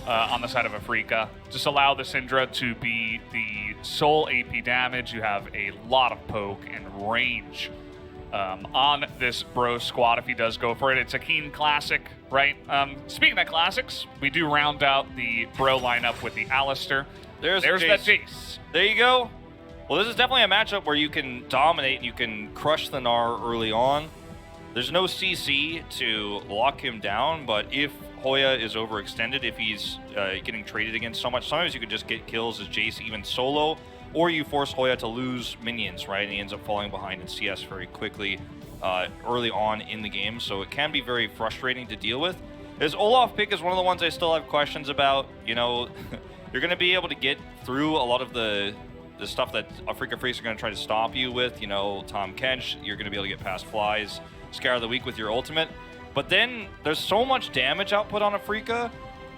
on the side of Afreeca. Just allow the Syndra to be the sole AP damage. You have a lot of poke and range on this Bro squad if he does go for it. It's a Keen classic, right? Speaking of classics, we do round out the Bro lineup with the Alistair. There's that Jace. There you go. Well, this is definitely a matchup where you can dominate and you can crush the Gnar early on. There's no CC to lock him down, but if Hoya is overextended, if he's getting traded against so much, sometimes you could just get kills as Jace even solo, or you force Hoya to lose minions, right? And he ends up falling behind in CS very quickly early on in the game, so it can be very frustrating to deal with. His Olaf pick is one of the ones I still have questions about. You know, you're going to be able to get through a lot of the stuff that Afreeca Freecs are going to try to stop you with. You know, Tom Kench, you're going to be able to get past flies, Scare of the Week with your ultimate. But then there's so much damage output on Afreeca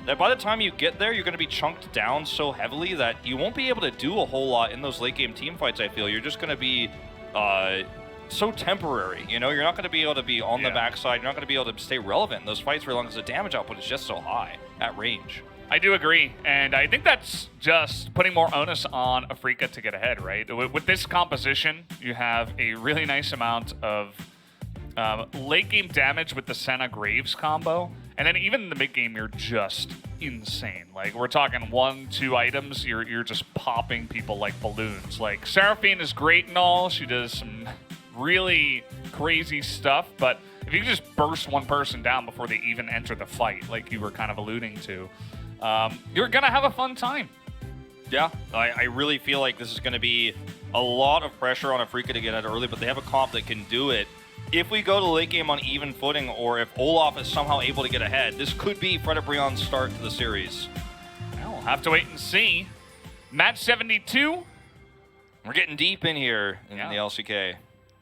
that by the time you get there, you're going to be chunked down so heavily that you won't be able to do a whole lot in those late game team fights, I feel. You're just going to be so temporary. You know, you're not going to be able to be on the backside. You're not going to be able to stay relevant in those fights for as long as the damage output is just so high at range. I do agree, and I think that's just putting more onus on Afreeca to get ahead, right? With this composition, you have a really nice amount of late game damage with the Senna Graves combo, and then even in the mid game, you're just insane. Like, we're talking 1-2 items, you're just popping people like balloons. Like, Seraphine is great and all, she does some really crazy stuff, but if you can just burst one person down before they even enter the fight, like you were kind of alluding to, you're gonna have a fun time. Yeah, I really feel like this is going to be a lot of pressure on Afreeca to get out early, but they have a comp that can do it. If we go to late game on even footing, or if Olaf is somehow able to get ahead, this could be Fredit Brion's start to the series. Well, we'll have to wait and see. Match 72. We're getting deep in here in the LCK.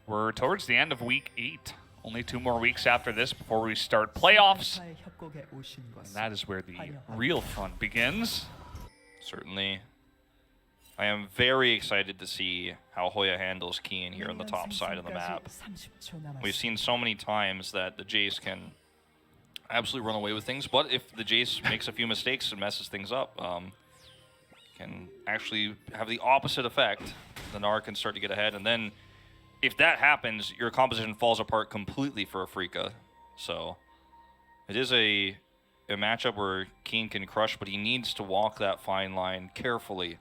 We're towards the end of week 8. Only 2 more weeks after this before we start playoffs. And that is where the real fun begins. Certainly. I am very excited to see how Hoya handles Keen here on the top side of the map. We've seen so many times that the Jace can absolutely run away with things, but if the Jace makes a few mistakes and messes things up, can actually have the opposite effect. The Gnar can start to get ahead, and then if that happens, your composition falls apart completely for Afreeca. So it is a matchup where Keen can crush, but he needs to walk that fine line carefully.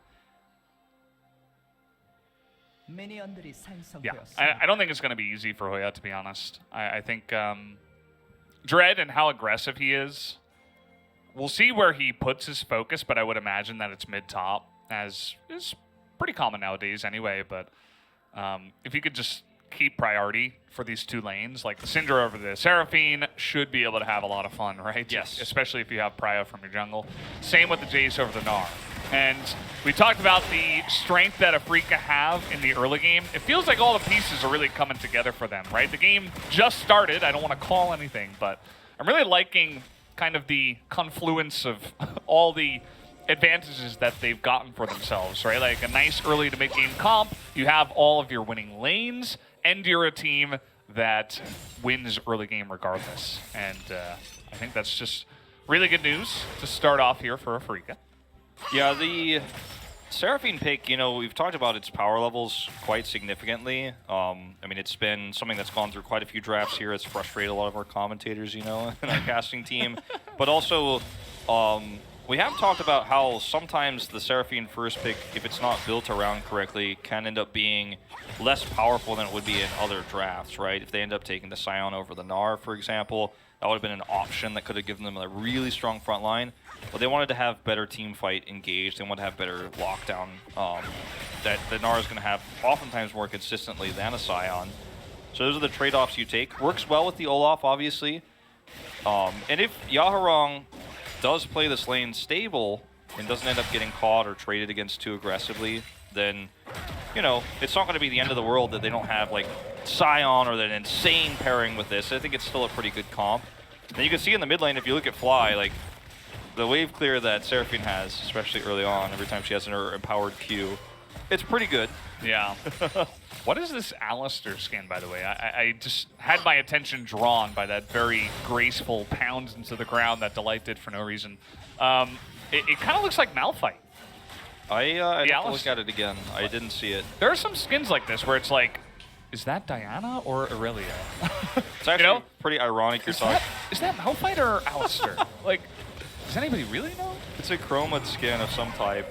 Yeah, I don't think it's going to be easy for Hoya, to be honest. I think Dread and how aggressive he is, we'll see where he puts his focus, but I would imagine that it's mid-top, as is pretty common nowadays anyway. But if you could just keep priority for these 2 lanes, like the Syndra over the Seraphine should be able to have a lot of fun, right? Yes. Especially if you have Prio from your jungle. Same with the Jace over the Gnar. And we talked about the strength that Afreeca have in the early game. It feels like all the pieces are really coming together for them, right? The game just started. I don't want to call anything, but I'm really liking kind of the confluence of all the advantages that they've gotten for themselves, right? Like a nice early to mid-game comp. You have all of your winning lanes, and you're a team that wins early game regardless. And I think that's just really good news to start off here for Afreeca. Yeah, the Seraphine pick, you know, we've talked about its power levels quite significantly. I mean, it's been something that's gone through quite a few drafts here. It's frustrated a lot of our commentators, you know, in our casting team. But also, we have talked about how sometimes the Seraphine first pick, if it's not built around correctly, can end up being less powerful than it would be in other drafts, right? If they end up taking the Scion over the Gnar, for example, that would have been an option that could have given them a really strong front line. But they wanted to have better team fight engaged. They wanted to have better lockdown that the Gnar is going to have oftentimes more consistently than a Scion. So those are the trade-offs you take. Works well with the Olaf, obviously. And if Yaharong does play this lane stable and doesn't end up getting caught or traded against too aggressively, then, you know, it's not going to be the end of the world that they don't have, like, Scion or an insane pairing with this. I think it's still a pretty good comp. And you can see in the mid lane, if you look at Fly, like, the wave clear that Seraphine has, especially early on, every time she has her empowered Q, it's pretty good. Yeah. What is this Alistair skin, by the way? I just had my attention drawn by that very graceful pounds into the ground that Delight did for no reason. It kind of looks like Malphite. I have to look at it again. I didn't see it. There are some skins like this where it's like, is that Diana or Aurelia? It's actually pretty ironic you're talking. Is that Malphite or Alistair? Like, does anybody really know? It's a chroma skin of some type.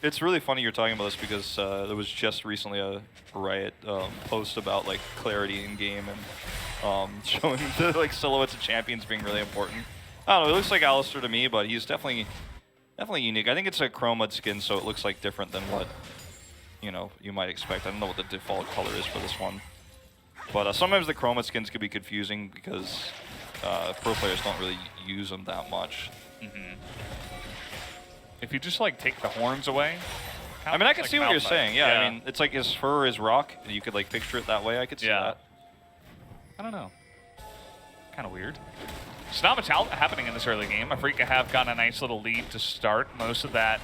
It's really funny you're talking about this because there was just recently a Riot post about like clarity in game and showing the like silhouettes of champions being really important. I don't know. It looks like Alistair to me, but he's definitely unique. I think it's a chroma skin, so it looks like different than what you might expect. I don't know what the default color is for this one, but sometimes the chroma skins can be confusing because pro players don't really use them that much. If you just like take the horns away. I mean, I can see what you're saying. Yeah, Yeah. I mean, it's like his fur is rock. You could like picture it that way. I could see that. I don't know. Kind of weird. There's not much happening in this early game. Afreeca have gotten a nice little lead to start. Most of that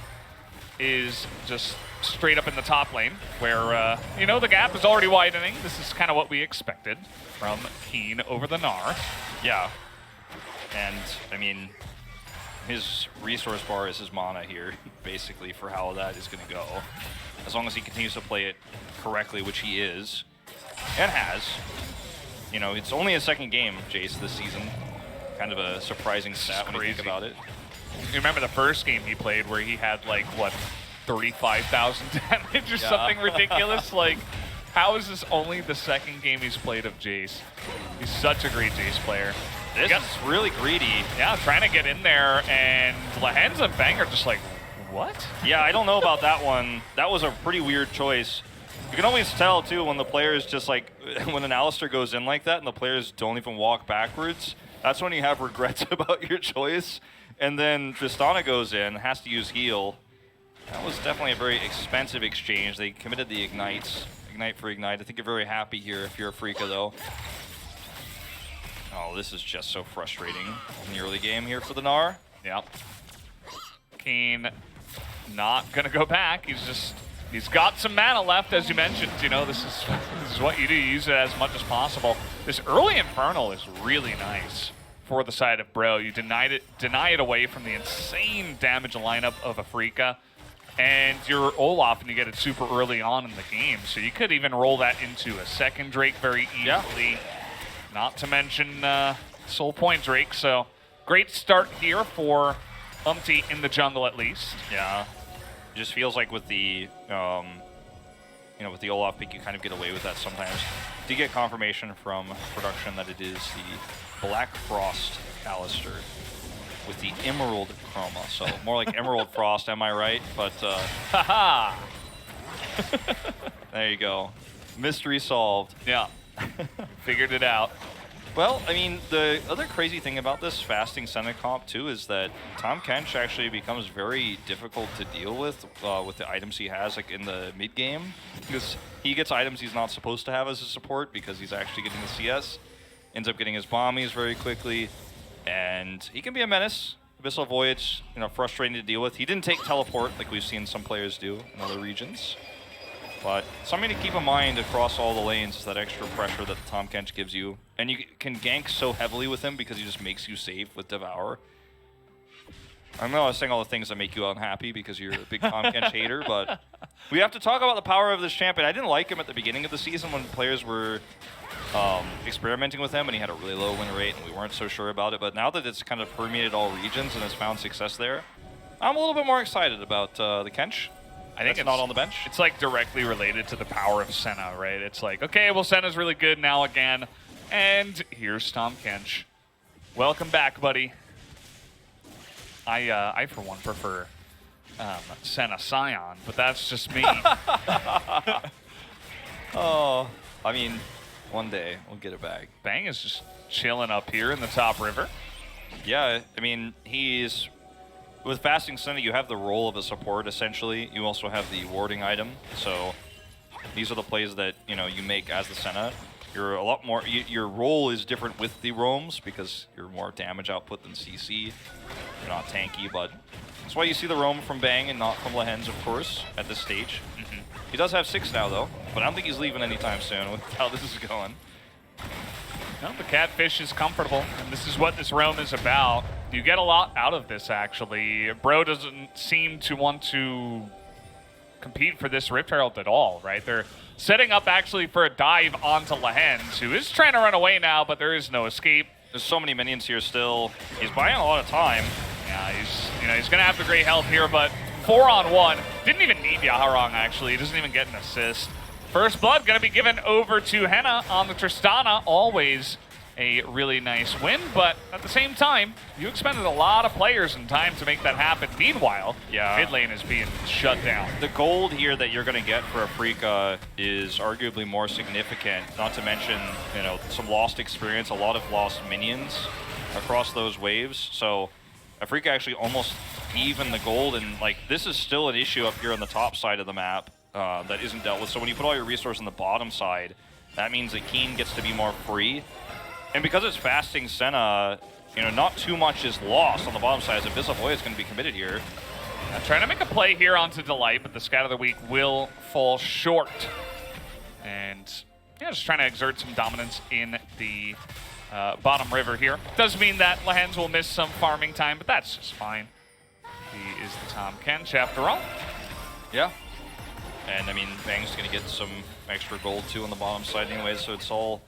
is just straight up in the top lane, where the gap is already widening. This is kind of what we expected from Keen over the Gnar. Yeah. And I mean, his resource bar is his mana here, basically, for how that is going to go. As long as he continues to play it correctly, which he is, and has. It's only a second game, Jace, this season. Kind of a surprising stat when you think about it. You remember the first game he played where he had, like, what, 35,000 damage or something ridiculous? Like, how is this only the second game he's played of Jace? He's such a great Jace player. This is really greedy. Yeah, trying to get in there, and Lehens and Bang are just like, what? Yeah, I don't know about that one. That was a pretty weird choice. You can always tell, too, when the players just like, when an Alistair goes in like that and the players don't even walk backwards, that's when you have regrets about your choice. And then Tristana goes in, has to use heal. That was definitely a very expensive exchange. They committed the Ignite for Ignite. I think you're very happy here if you're Afreeca, though. Oh, this is just so frustrating in the early game here for the Gnar. Yep. Keen not gonna go back. He's got some mana left, as you mentioned. This is what you do. You use it as much as possible. This early Infernal is really nice for the side of Bro. You deny it away from the insane damage lineup of Afreeca, and you're Olaf, and you get it super early on in the game. So you could even roll that into a second Drake very easily. Yeah. Not to mention Soul Point Drake. So great start here for Umpty in the jungle, at least. Yeah. It just feels like with the with the Olaf pick, you kind of get away with that sometimes. Do get confirmation from production that it is the Black Frost Alistair with the Emerald Chroma. So more like Emerald Frost, am I right? But haha. There you go. Mystery solved. Yeah. Figured it out. Well, I mean, the other crazy thing about this fasting Senna comp, too, is that Tahm Kench actually becomes very difficult to deal with the items he has like in the mid-game. Because he gets items he's not supposed to have as a support because he's actually getting the CS. Ends up getting his bombies very quickly. And he can be a menace. Abyssal Voyage, frustrating to deal with. He didn't take teleport like we've seen some players do in other regions. But something to keep in mind across all the lanes is that extra pressure that Tahm Kench gives you. And you can gank so heavily with him because he just makes you safe with Devour. I know I was saying all the things that make you unhappy because you're a big Tahm Kench hater, but we have to talk about the power of this champion. I didn't like him at the beginning of the season when players were experimenting with him and he had a really low win rate and we weren't so sure about it. But now that it's kind of permeated all regions and has found success there, I'm a little bit more excited about the Kench. I think it's not on the bench. It's like directly related to the power of Senna, right? It's like, okay, well, Senna's really good now again. And here's Tahm Kench. Welcome back, buddy. I for one, prefer Senna Scion, but that's just me. Oh, I mean, one day we'll get it back. Bang is just chilling up here in the top river. Yeah, I mean, he's... With Fasting Senna, you have the role of a support, essentially. You also have the warding item. So these are the plays that, you make as the Senna. You're a lot more... your role is different with the roams because you're more damage output than CC. You're not tanky, but... That's why you see the roam from Bang and not from Lehens, of course, at this stage. He does have 6 now, though, but I don't think he's leaving anytime soon with how this is going. No, the Catfish is comfortable, and this is what this roam is about. You get a lot out of this, actually. Bro doesn't seem to want to compete for this Rift Herald at all, right? They're setting up actually for a dive onto Lehens, who is trying to run away now, but there is no escape. There's so many minions here still. He's buying a lot of time. Yeah, he's gonna have the great health here, but 4-on-1. Didn't even need Yaharong, actually. He doesn't even get an assist. First blood gonna be given over to Henna on the Tristana. Always a really nice win, but at the same time, you expended a lot of players and time to make that happen. Meanwhile, mid lane is being shut down. The gold here that you're going to get for Afreeca is arguably more significant, not to mention, you know, some lost experience, a lot of lost minions across those waves. So Afreeca actually almost even the gold, and like this is still an issue up here on the top side of the map that isn't dealt with. So when you put all your resources on the bottom side, that means that Keen gets to be more free. And because it's fasting Senna, you know, not too much is lost on the bottom side, as Abyss of Hoya is going to be committed here. Trying to make a play here onto Delight, but the Scout of the Week will fall short. And yeah, just trying to exert some dominance in the bottom river here. Does mean that Lehens will miss some farming time, but that's just fine. He is the Tom Kench after all. Yeah. And I mean, Bang's going to get some extra gold too on the bottom side anyway, so it's all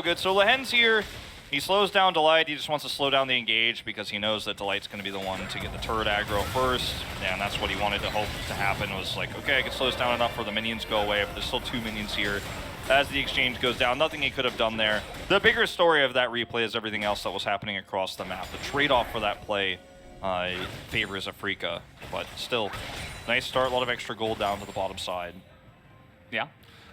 good. So Lehens here, he slows down Delight. He just wants to slow down the engage because he knows that Delight's going to be the one to get the turret aggro first. And that's what he wanted to hope to happen, was like, okay, I can slow this down enough for the minions go away, but there's still 2 minions here. As the exchange goes down, nothing he could have done there. The bigger story of that replay is everything else that was happening across the map. The trade-off for that play favors Afreeca, but still, nice start, a lot of extra gold down to the bottom side. Yeah.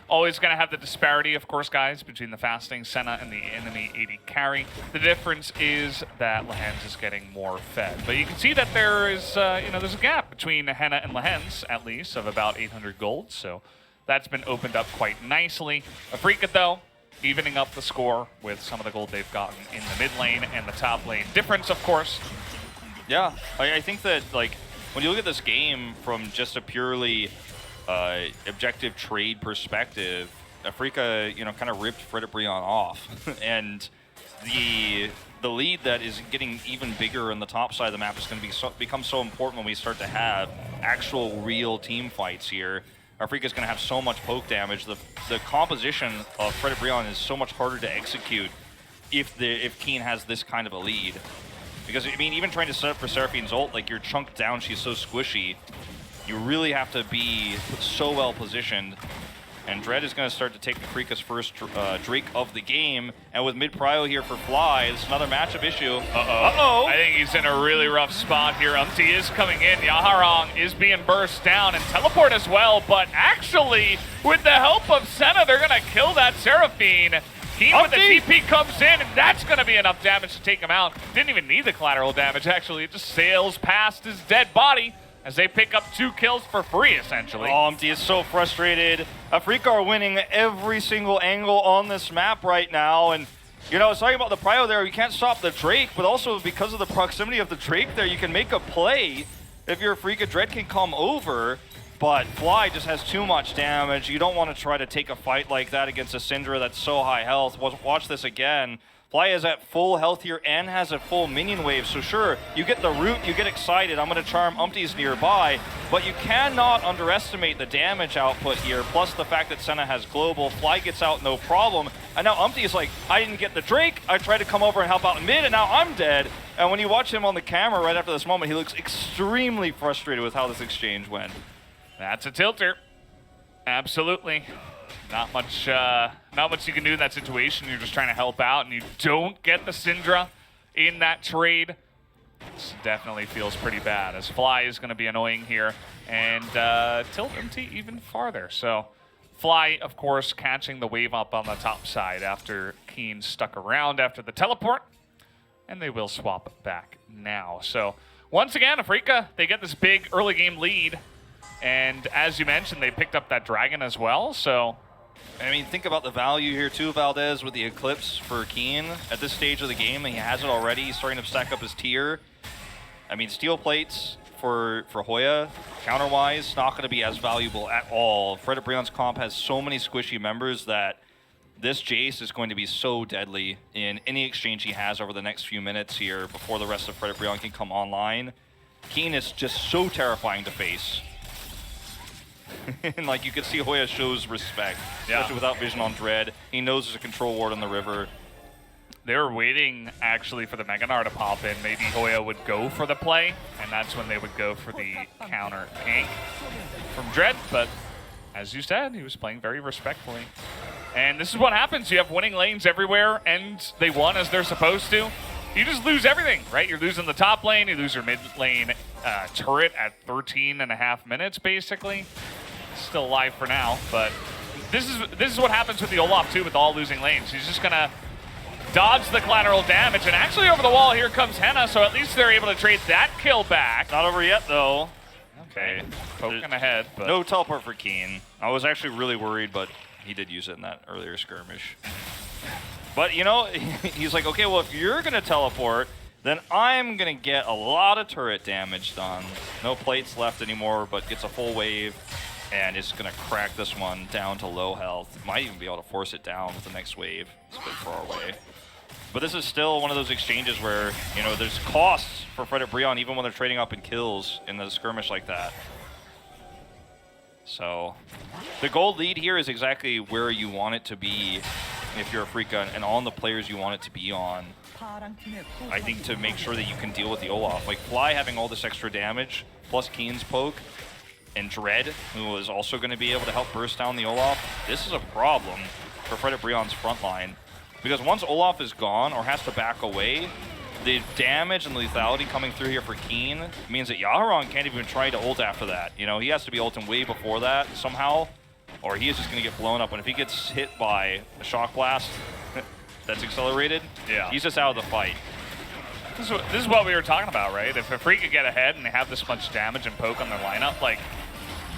Always going to have the disparity, of course, guys, between the fasting Senna and the enemy AD carry. The difference is that Lehens is getting more fed. But you can see that there is, there's a gap between Henna and Lehens, at least, of about 800 gold. So that's been opened up quite nicely. Afreeca, though, evening up the score with some of the gold they've gotten in the mid lane and the top lane. Difference, of course. Yeah, I think that, like, when you look at this game from just a purely objective trade perspective, Afreeca, you know, kind of ripped Fredit Brion off. And the lead that is getting even bigger on the top side of the map is going to become so important when we start to have actual real team fights here. Afreeca's going to have so much poke damage. The composition of Fredit Brion is so much harder to execute if Keen has this kind of a lead. Because, I mean, even trying to set up for Seraphine's ult, like, you're chunked down, she's so squishy. You really have to be so well positioned. And Dread is going to start to take Afreeca's first Drake of the game. And with mid-prio here for Fly, it's another matchup issue. Uh-oh. I think he's in a really rough spot here. Umti is coming in. Yaharong is being burst down and teleport as well. But actually, with the help of Senna, they're going to kill that Seraphine. Keen with the TP comes in, and that's going to be enough damage to take him out. Didn't even need the collateral damage, actually. It just sails past his dead body as they pick up 2 kills for free, essentially. Oh, Umti is so frustrated. Afreeca are winning every single angle on this map right now. And, you know, I was talking about the prio there. You can't stop the Drake, but also because of the proximity of the Drake there, you can make a play if your Afreeca Dread can come over. But Fly just has too much damage. You don't want to try to take a fight like that against a Syndra that's so high health. Watch this again. Fly is at full health here and has a full minion wave. So sure, you get the root, you get excited. I'm going to charm Umti's nearby. But you cannot underestimate the damage output here. Plus the fact that Senna has global. Fly gets out no problem. And now Umti is like, I didn't get the Drake. I tried to come over and help out in mid, and now I'm dead. And when you watch him on the camera right after this moment, he looks extremely frustrated with how this exchange went. That's a tilter. Absolutely. Not much you can do in that situation. You're just trying to help out, and you don't get the Syndra in that trade. This definitely feels pretty bad, as Fly is going to be annoying here and tilt Umti even farther. So Fly, of course, catching the wave up on the top side after Keen stuck around after the teleport, and they will swap back now. So once again, Afreeca, they get this big early game lead. And as you mentioned, they picked up that dragon as well, so... I mean, think about the value here too, Valdez, with the Eclipse for Keen. At this stage of the game, he has it already. He's starting to stack up his tier. I mean, steel plates for Hoya, counter-wise, not going to be as valuable at all. Fredit Brion's comp has so many squishy members that this Jace is going to be so deadly in any exchange he has over the next few minutes here before the rest of Fredit Brion can come online. Keen is just so terrifying to face. And like you can see Hoya shows respect, especially without vision on Dread. He knows there's a control ward on the river. They were waiting actually for the Mega Gnar to pop in. Maybe Hoya would go for the play, and that's when they would go for the counter gank from Dread. But as you said, he was playing very respectfully. And this is what happens. You have winning lanes everywhere, and they won as they're supposed to. You just lose everything, right? You're losing the top lane, you lose your mid lane turret at 13.5 minutes, basically. Still alive for now, but this is what happens with the Olaf too, with all losing lanes. He's just gonna dodge the collateral damage, and actually over the wall here comes Henna, so at least they're able to trade that kill back. Not over yet though. Okay, poking ahead, but no teleport for Keen. I was actually really worried, but he did use it in that earlier skirmish. But you know, he's like, okay, well if you're gonna teleport, then I'm gonna get a lot of turret damage done. No plates left anymore, but gets a full wave. And it's going to crack this one down to low health. Might even be able to force it down with the next wave. It's a bit far away. But this is still one of those exchanges where, you know, there's costs for Fredit Brion even when they're trading up in kills in the skirmish like that. So the gold lead here is exactly where you want it to be if you're Afreeca and on the players you want it to be on. I think to make sure that you can deal with the Olaf. Like Fly having all this extra damage plus Keen's poke, and Dread, who is also going to be able to help burst down the Olaf. This is a problem for Fredit Brion's front line. Because once Olaf is gone or has to back away, the damage and lethality coming through here for Keen means that Yaharon can't even try to ult after that. You know, he has to be ulting way before that somehow, or he is just going to get blown up. And if he gets hit by a shock blast that's accelerated, he's just out of the fight. This is what we were talking about, right? If Afreeca get ahead and they have this much damage and poke on their lineup, like,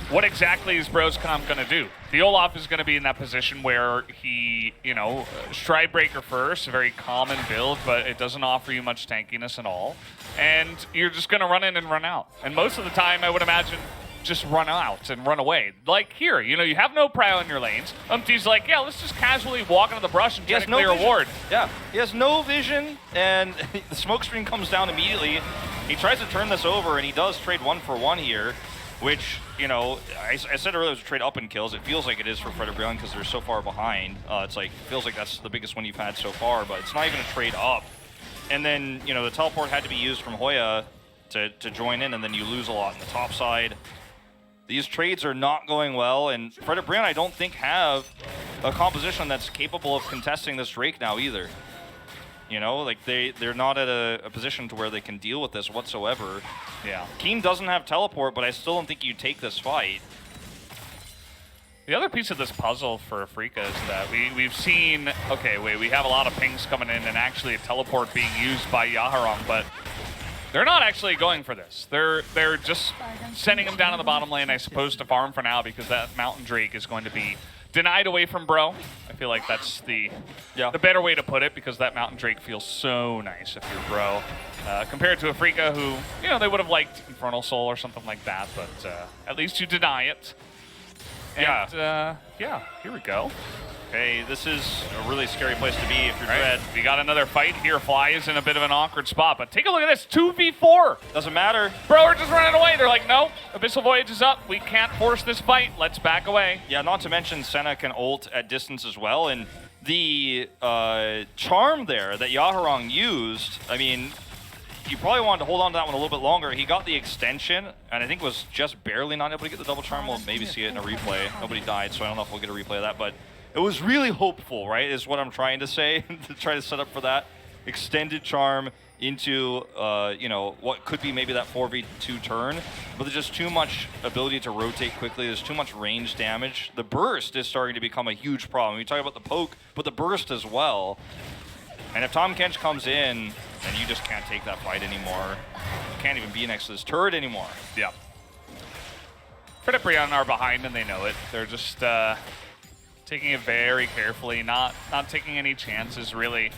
what exactly is Broscom going to do? The Olaf is going to be in that position where he, you know, Stride Breaker first, a very common build, but it doesn't offer you much tankiness at all. And you're just going to run in and run out. And most of the time, I would imagine, just run out and run away. Like here, you know, you have no prio in your lanes. Umpty's like, yeah, let's just casually walk into the brush and try to clear a ward. Yeah, he has no vision, and the smoke screen comes down immediately. He tries to turn this over, and he does trade 1-for-1 here, which, you know, I said earlier it was a trade up in kills. It feels like it is for Fredit Brion because they're so far behind. It's like, feels like that's the biggest one you've had so far, but it's not even a trade up. And then, you know, the teleport had to be used from Hoya to join in, and then you lose a lot on the top side. These trades are not going well, and Fredit Brion, I don't think, have a composition that's capable of contesting this Drake now either. You know, like they're not at a position to where they can deal with this whatsoever. Yeah. Keen doesn't have teleport, but I still don't think you take this fight. The other piece of this puzzle for Afreeca is that we've seen, okay, wait, we have a lot of pings coming in and actually a teleport being used by Yaharon, but they're not actually going for this. They're just sending him down to the bottom lane, I suppose, to farm for now because that Mountain Drake is going to be denied away from Bro. I feel like that's the better way to put it because that Mountain Drake feels so nice if you're Bro. Compared to Afreeca who, you know, they would have liked Infernal Soul or something like that, but at least you deny it. And, yeah, here we go. Okay, this is a really scary place to be if you're Dread. We got another fight here. Fly is in a bit of an awkward spot, but take a look at this, 2v4. Doesn't matter. Bro, we're just running away. They're like, no, Abyssal Voyage is up. We can't force this fight. Let's back away. Yeah, not to mention Senna can ult at distance as well, and the charm there that Yaharon used, I mean, you probably wanted to hold on to that one a little bit longer. He got the extension, and I think was just barely not able to get the double charm. We'll maybe see it in a replay. Nobody died, so I don't know if we'll get a replay of that, but it was really hopeful, right, is what I'm trying to say, to try to set up for that extended charm into, you know, what could be maybe that 4v2 turn. But there's just too much ability to rotate quickly. There's too much range damage. The burst is starting to become a huge problem. We talk about the poke, but the burst as well. And if Tahm Kench comes in, then you just can't take that fight anymore. You can't even be next to this turret anymore. Yeah. Fredit Brion are behind, and they know it. They're just taking it very carefully, not taking any chances, really.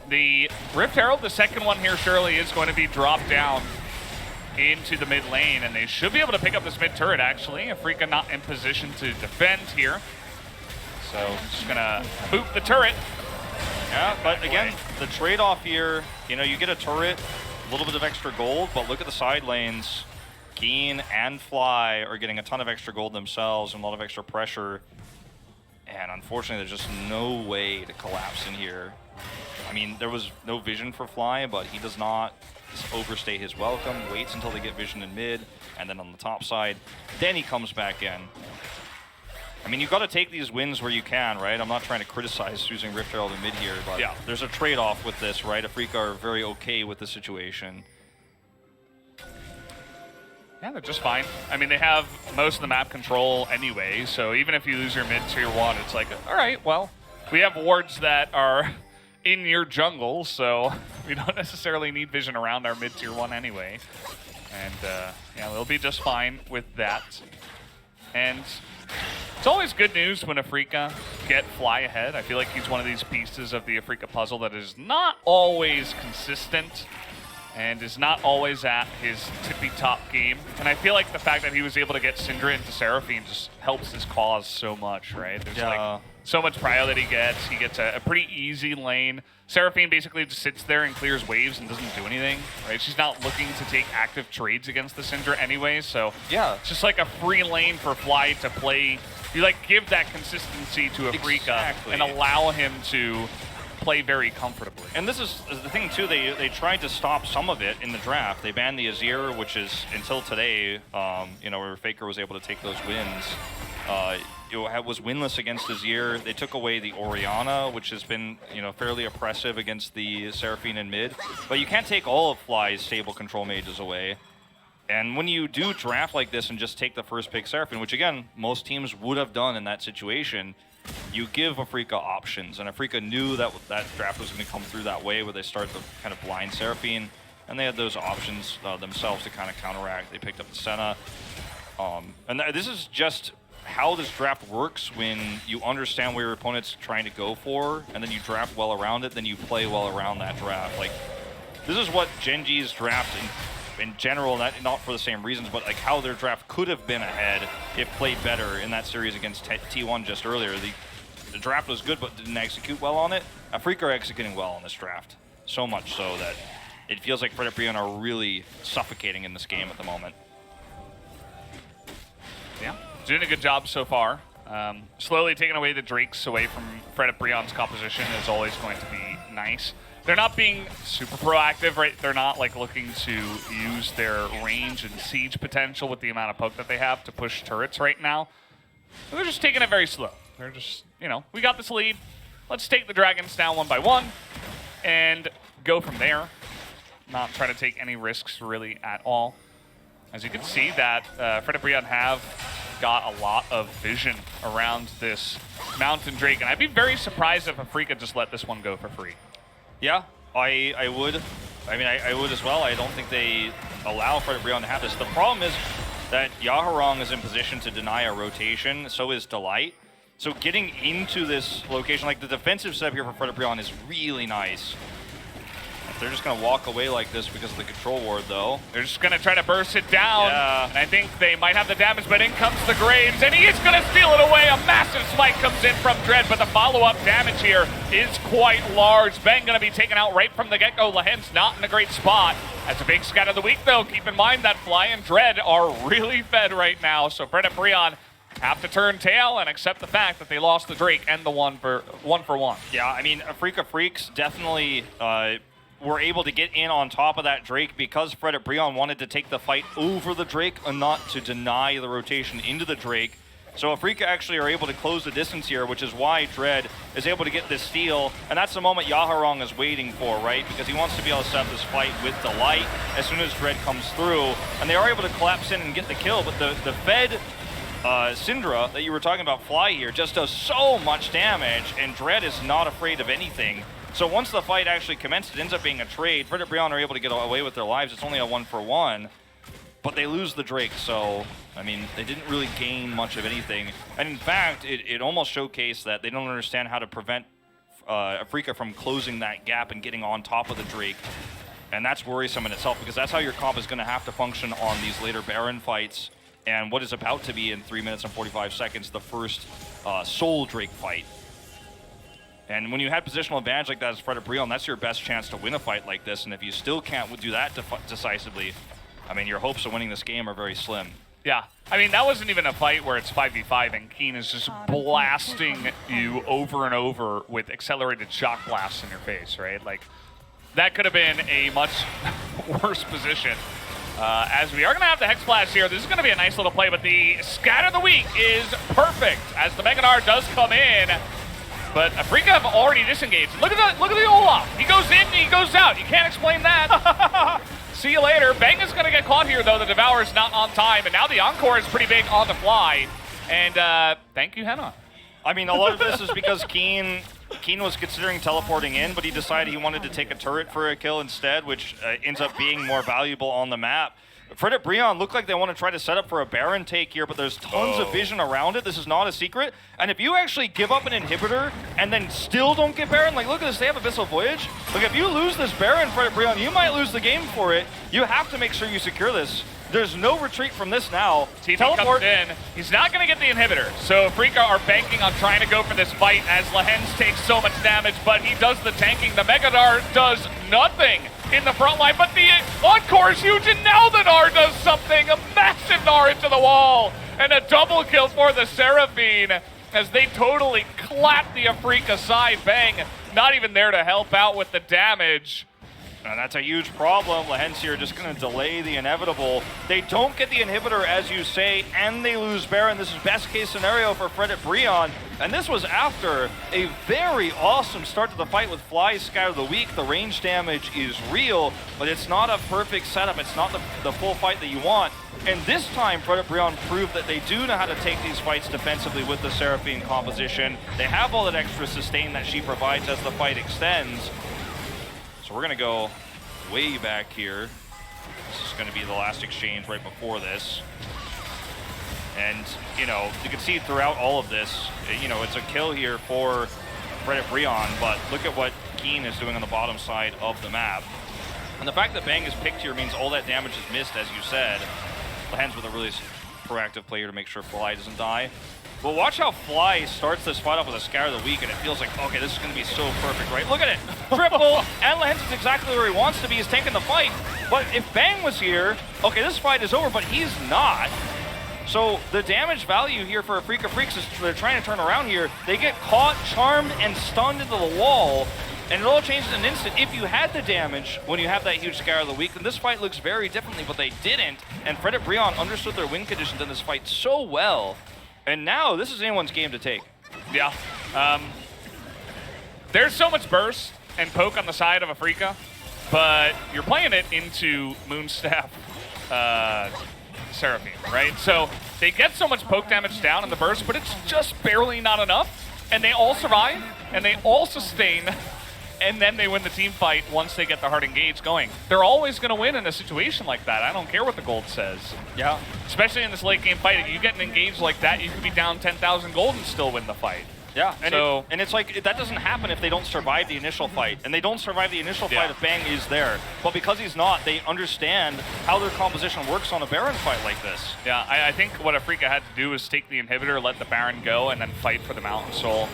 The Rift Herald, the second one here, surely is going to be dropped down into the mid lane, and they should be able to pick up this mid turret, actually. Afreeca not in position to defend here. So just gonna boot the turret. Yeah, but again, the trade-off here, you know, you get a turret, a little bit of extra gold, but look at the side lanes. Keen and Fly are getting a ton of extra gold themselves and a lot of extra pressure. And unfortunately, there's just no way to collapse in here. I mean, there was no vision for Fly, but he does not just overstay his welcome, waits until they get vision in mid, and then on the top side, then he comes back in. I mean, you've got to take these wins where you can, right? I'm not trying to criticize choosing Rift Herald in mid here, but yeah, there's a trade-off with this, right? Afreeca are very okay with the situation. Yeah, they're just fine. I mean, they have most of the map control anyway, so even if you lose your mid tier 1, it's like, all right, well, we have wards that are in your jungle, so we don't necessarily need vision around our mid tier 1 anyway. And yeah, they'll be just fine with that. And it's always good news when Afreeca get Fly ahead. I feel like he's one of these pieces of the Afreeca puzzle that is not always consistent and is not always at his tippy-top game. And I feel like the fact that he was able to get Syndra into Seraphine just helps his cause so much, right? There's like so much prio that he gets. He gets a pretty easy lane. Seraphine basically just sits there and clears waves and doesn't do anything, right? She's not looking to take active trades against the Syndra anyway, so yeah, it's just like a free lane for Fly to play. You like give that consistency to Afreeca and allow him to play very comfortably. And this is the thing too, they tried to stop some of it in the draft. They banned the Azir, which is until today, you know, where Faker was able to take those wins. It was winless against Azir. They took away the Orianna, which has been, you know, fairly oppressive against the Seraphine in mid. But you can't take all of Fly's stable control mages away. And when you do draft like this and just take the first pick Seraphine, which again, most teams would have done in that situation, you give Afreeca options. And Afreeca knew that that draft was going to come through that way, where they start to kind of blind Seraphine. And they had those options themselves to kind of counteract. They picked up the Senna. And this is just how this draft works when you understand what your opponent's trying to go for, and then you draft well around it, then you play well around that draft. Like, this is what Gen G's draft in general, not for the same reasons, but like how their draft could have been ahead if played better in that series against T1 just earlier. The draft was good, but didn't execute well on it. Afreeca are executing well on this draft. So much so that it feels like Fredit Brion are really suffocating in this game at the moment. Yeah, doing a good job so far. Slowly taking away the Drakes away from Fredit Brion's composition is always going to be nice. They're not being super proactive, right? They're not like looking to use their range and siege potential with the amount of poke that they have to push turrets right now. They're just taking it very slow. They're just, you know, we got this lead. Let's take the dragons down one by one and go from there. Not try to take any risks really at all. As you can see that Fredit Brion have got a lot of vision around this Mountain Drake, and I'd be very surprised if Afreeca just let this one go for free. Yeah, I would. I mean, I would as well. I don't think they allow Fredit Brion to have this. The problem is that Yaharong is in position to deny a rotation, so is Delight. So getting into this location, like the defensive setup here for Fredit Brion is really nice. If they're just going to walk away like this because of the control ward, though. They're just going to try to burst it down. Yeah. And I think they might have the damage, but in comes the Graves, and he is going to steal it away. A massive smite comes in from Dread, but the follow-up damage here is quite large. Ben going to be taken out right from the get-go. Lahen's not in a great spot. That's a big scat of the week, though. Keep in mind that Fly and Dread are really fed right now, so Fredit Brion have to turn tail and accept the fact that they lost the Drake and the one for one. Yeah, I mean, Afreeca Freecs definitely were able to get in on top of that Drake because Fredit Brion wanted to take the fight over the Drake and not to deny the rotation into the Drake. So Afreeca actually are able to close the distance here, which is why Dread is able to get this steal. And that's the moment Yaharong is waiting for, right? Because he wants to be able to set up this fight with Delight as soon as Dread comes through. And they are able to collapse in and get the kill, but the Fed Syndra that you were talking about, Fly here, just does so much damage, and Dread is not afraid of anything. So once the fight actually commenced, it ends up being a trade. Fredit Brion are able to get away with their lives. It's only a 1-for-1, but they lose the Drake, so, I mean, they didn't really gain much of anything. And in fact, it almost showcased that they don't understand how to prevent Afreeca from closing that gap and getting on top of the Drake. And that's worrisome in itself, because that's how your comp is going to have to function on these later Baron fights. And what is about to be in 3 minutes and 45 seconds, the first Soul Drake fight. And when you had positional advantage like that as Fredit Brion, that's your best chance to win a fight like this. And if you still can't do that decisively, I mean, your hopes of winning this game are very slim. Yeah, I mean, that wasn't even a fight where it's 5v5 and Keen is just blasting you over and over with accelerated shock blasts in your face, right? Like, that could have been a much worse position. As we are going to have the Hex Blast here, this is going to be a nice little play, but the Scatter of the Week is perfect as the Mega Gnar does come in. But Afreeca have already disengaged. Look at the Olaf. He goes in and he goes out. You can't explain that. See you later. Bang is going to get caught here, though. The Devour is not on time. And now the Encore is pretty big on the fly. And thank you, Henna. I mean, a lot of this is because Keen was considering teleporting in, but he decided he wanted to take a turret for a kill instead, which ends up being more valuable on the map. Fredit Brion look like they want to try to set up for a Baron take here, but there's tons of vision around it. This is not a secret. And if you actually give up an inhibitor and then still don't get Baron, like look at this, they have Abyssal Voyage. Like if you lose this Baron, Fredit Brion, you might lose the game for it. You have to make sure you secure this. There's no retreat from this now. TP comes in. He's not going to get the inhibitor. So Afreeca are banking on trying to go for this fight as Lehens takes so much damage, but he does the tanking. The Mega Gnar does nothing in the front line, but the Encore is huge, and now the Gnar does something. A massive Gnar into the wall, and a double kill for the Seraphine as they totally clap the Afreeca side. Bang, not even there to help out with the damage. And that's a huge problem. Lehens here just going to delay the inevitable. They don't get the inhibitor, as you say, and they lose Baron. This is best case scenario for Fredit Brion. And this was after a very awesome start to the fight with Fly's Scatter of the Week. The range damage is real, but it's not a perfect setup. It's not the full fight that you want. And this time, Fredit Brion proved that they do know how to take these fights defensively with the Seraphine composition. They have all that extra sustain that she provides as the fight extends. So we're going to go way back here. This is going to be the last exchange right before this. And, you know, you can see throughout all of this, you know, it's a kill here for Fredit Brion, but look at what Keen is doing on the bottom side of the map. And the fact that Bang is picked here means all that damage is missed, as you said. Lehens with a really proactive player to make sure Fly doesn't die. But watch how Fly starts this fight off with a Scatter of the Week, and it feels like, okay, this is going to be so perfect, right? Look at it. Triple, and Lehens is exactly where he wants to be. He's taking the fight. But if Bang was here, okay, this fight is over, but he's not. So the damage value here for Afreeca Freecs is they're trying to turn around here. They get caught, charmed, and stunned into the wall, and it all changes in an instant. If you had the damage when you have that huge Scatter of the Week, then this fight looks very differently, but they didn't. And Fredit Brion understood their win conditions in this fight so well. And now, this is anyone's game to take. Yeah. There's so much burst and poke on the side of Afreeca, but you're playing it into Moonstaff Seraphine, right? So they get so much poke damage down in the burst, but it's just barely not enough. And they all survive, and they all sustain, and then they win the team fight once they get the hard engage going. They're always going to win in a situation like that. I don't care what the gold says. Yeah. Especially in this late game fight, if you get an engage like that, you could be down 10,000 gold and still win the fight. Yeah, and, so, it's like, that doesn't happen if they don't survive the initial fight. And they don't survive the initial fight if Bang is there. But because he's not, they understand how their composition works on a Baron fight like this. Yeah, I think what Afreeca had to do was take the inhibitor, let the Baron go, and then fight for the Mountain Soul.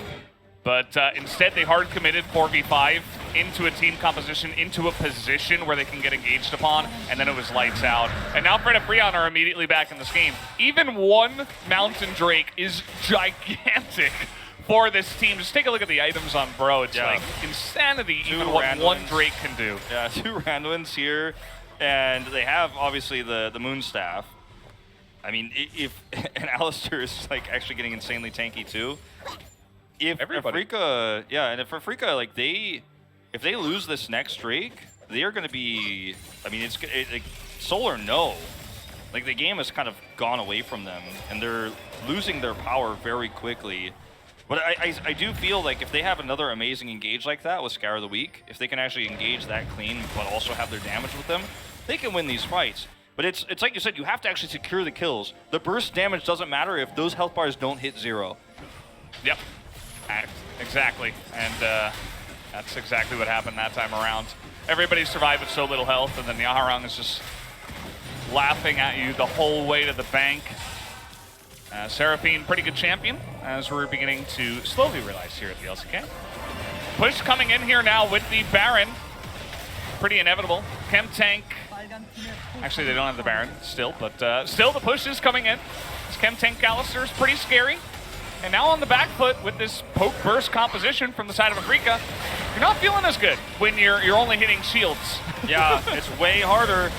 But instead, they hard committed 4v5 into a team composition, into a position where they can get engaged upon, and then it was lights out. And now Fredit Brion are immediately back in this game. Even one Mountain Drake is gigantic for this team. Just take a look at the items on Bro. It's like insanity, even what one Drake can do. Yeah, 2 Randuins here, and they have, obviously, the Moonstaff. I mean, if and Alistair is like actually getting insanely tanky too. If Afreeca, and if Afreeca, like if they lose this next Drake, they are going to be. I mean, it's like Solar no. Like the game has kind of gone away from them, and they're losing their power very quickly. But I do feel like if they have another amazing engage like that with Scatter of the Week, if they can actually engage that clean, but also have their damage with them, they can win these fights. But it's like you said, you have to actually secure the kills. The burst damage doesn't matter if those health bars don't hit 0. Yep. Exactly, and that's exactly what happened that time around. Everybody survived with so little health, and then the Aharang is just laughing at you the whole way to the bank. Seraphine, pretty good champion, as we're beginning to slowly realize here at the LCK. Push coming in here now with the Baron. Pretty inevitable. Chem Tank. Actually, they don't have the Baron still, but still the push is coming in. This Chem Tank Callister is pretty scary. And now on the back foot with this poke burst composition from the side of Afreeca, you're not feeling as good when you're only hitting shields. Yeah, it's way harder.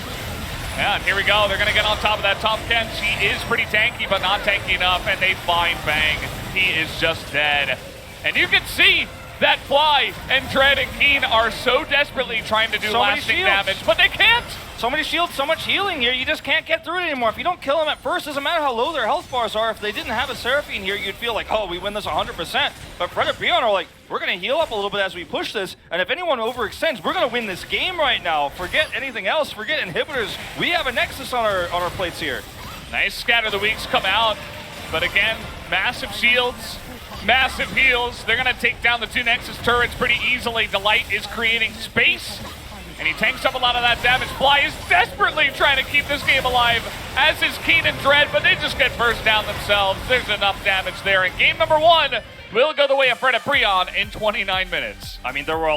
Yeah, and here we go. They're going to get on top of that top Ken. She is pretty tanky, but not tanky enough, and they find Bang. He is just dead. And you can see that Fly and Dread and Keen are so desperately trying to do lasting damage, but they can't. So many shields, so much healing here, you just can't get through it anymore. If you don't kill them at first, doesn't matter how low their health bars are. If they didn't have a Seraphine here, you'd feel like, oh, we win this 100%. But Fredit Brion are like, we're going to heal up a little bit as we push this, and if anyone overextends, we're going to win this game right now. Forget anything else, forget inhibitors. We have a Nexus on our plates here. Nice Scatter the Weaks come out, but again, massive shields, massive heals. They're going to take down the two Nexus turrets pretty easily. Delight is creating space, and he tanks up a lot of that damage. Fly is desperately trying to keep this game alive, as is Keen and Dread, but they just get burst down themselves. There's enough damage there, and game number 1 will go the way of Fredit Brion in 29 minutes. I mean, there were a